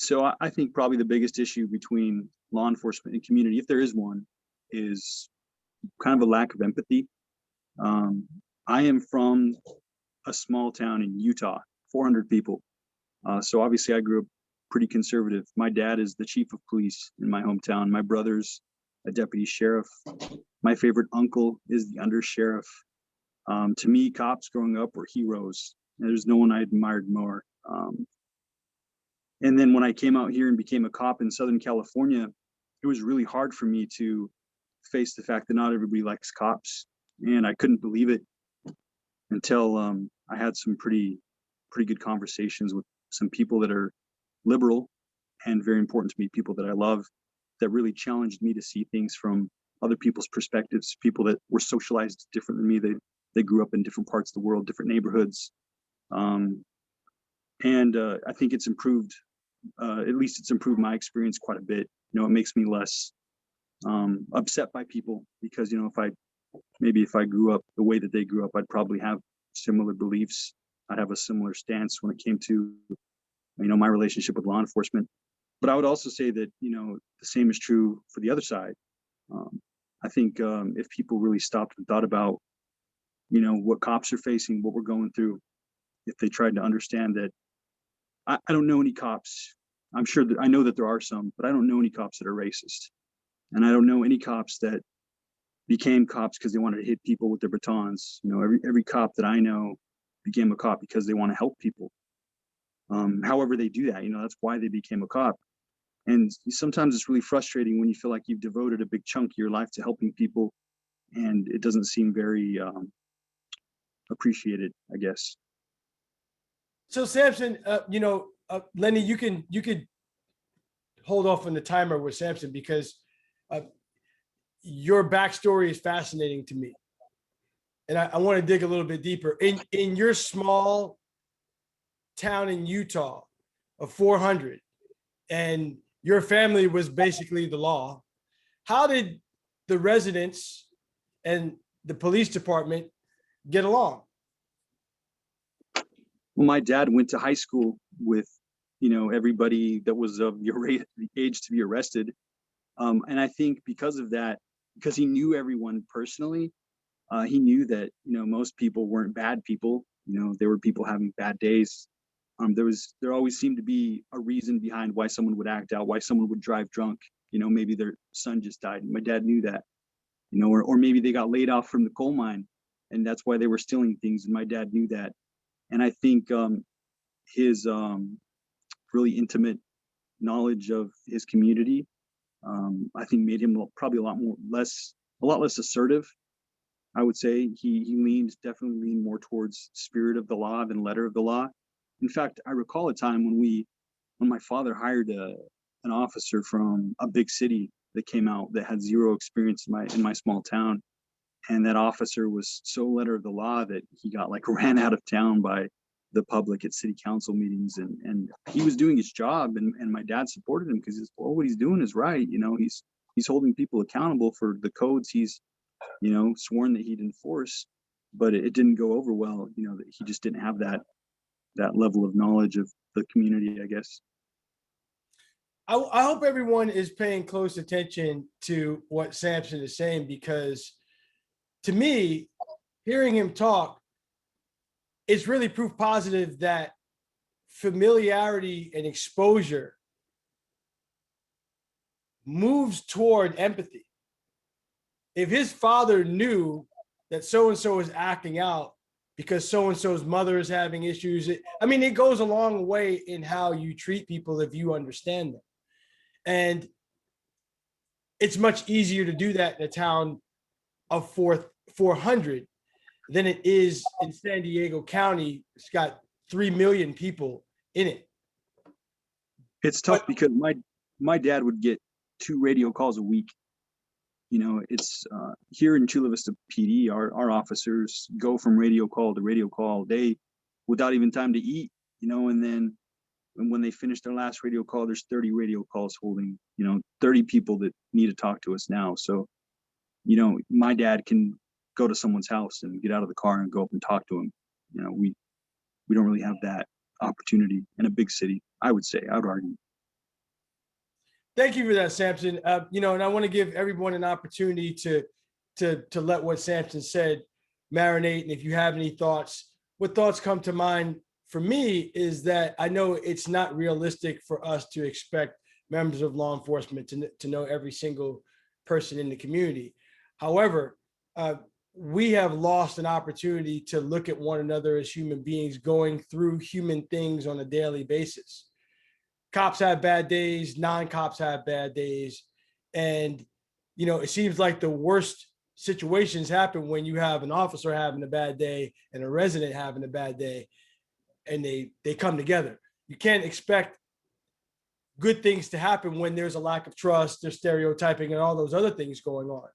So I think probably the biggest issue between law enforcement and community, if there is one, is kind of a lack of empathy. Um, I am from a small town in Utah, 400 people. So obviously I grew up pretty conservative. My dad is the chief of police in my hometown. My brother's a deputy sheriff. My favorite uncle is the under sheriff. To me, cops growing up were heroes. There's no one I admired more. And then when I came out here and became a cop in Southern California, it was really hard for me to face the fact that not everybody likes cops. And I couldn't believe it until I had some pretty good conversations with some people that are liberal and very important to me, people that I love, that really challenged me to see things from other people's perspectives, people that were socialized different than me. They grew up in different parts of the world, different neighborhoods. And I think it's improved, at least it's improved my experience quite a bit. You know, it makes me less upset by people because, you know, if I grew up the way that they grew up, I'd probably have similar beliefs. I'd have a similar stance when it came to, you know, my relationship with law enforcement. But I would also say that, you know, the same is true for the other side. I think if people really stopped and thought about, you know, what cops are facing, what we're going through, if they tried to understand that, I don't know any cops. I'm sure that I know that there are some, but I don't know any cops that are racist. And I don't know any cops that became cops because they wanted to hit people with their batons. You know, every cop that I know became a cop because they want to help people. However they do that, you know, that's why they became a cop. And sometimes it's really frustrating when you feel like you've devoted a big chunk of your life to helping people and it doesn't seem very appreciated, I guess. So Samson, Lenny, you could hold off on the timer with Samson because your backstory is fascinating to me, and I want to dig a little bit deeper. In your small town in Utah of 400, and your family was basically the law. How did the residents and the police department get along? Well, my dad went to high school with, you know, everybody that was of your age to be arrested. And I think because of that, because he knew everyone personally, he knew that, you know, most people weren't bad people. You know, there were people having bad days. There always seemed to be a reason behind why someone would act out, why someone would drive drunk. You know, maybe their son just died. My dad knew that, you know, or maybe they got laid off from the coal mine and that's why they were stealing things. And my dad knew that. And I think his really intimate knowledge of his community, I think made him probably a lot less assertive. I would say he definitely leaned more towards spirit of the law than letter of the law. In fact, I recall a time when my father hired an officer from a big city that came out that had zero experience in my small town. And that officer was so letter of the law that he got like ran out of town by the public at city council meetings. And he was doing his job and my dad supported him because what he's doing is right. You know, he's holding people accountable for the codes he's, you know, sworn that he'd enforce, but it didn't go over well. You know, that he just didn't have that level of knowledge of the community, I guess. I hope everyone is paying close attention to what Samson is saying, because to me, hearing him talk, it's really proof positive that familiarity and exposure moves toward empathy. If his father knew that so-and-so is acting out because so-and-so's mother is having issues, it goes a long way in how you treat people if you understand them. And it's much easier to do that in a town of 400 than it is in San Diego County. It's got 3 million people in it. It's tough because my dad would get 2 radio calls a week. You know, it's here in Chula Vista PD, our officers go from radio call to radio call day without even time to eat, you know, and then when they finish their last radio call, there's 30 radio calls holding, you know, 30 people that need to talk to us now. So, you know, my dad can go to someone's house and get out of the car and go up and talk to him. You know, we don't really have that opportunity in a big city, I would argue. Thank you for that, Samson. And I want to give everyone an opportunity to let what Samson said marinate. And if you have any thoughts, what thoughts come to mind for me is that I know it's not realistic for us to expect members of law enforcement to know every single person in the community. However, we have lost an opportunity to look at one another as human beings going through human things on a daily basis. Cops have bad days, non-cops have bad days. And, it seems like the worst situations happen when you have an officer having a bad day and a resident having a bad day, and they come together. You can't expect good things to happen when there's a lack of trust, there's stereotyping and all those other things going on.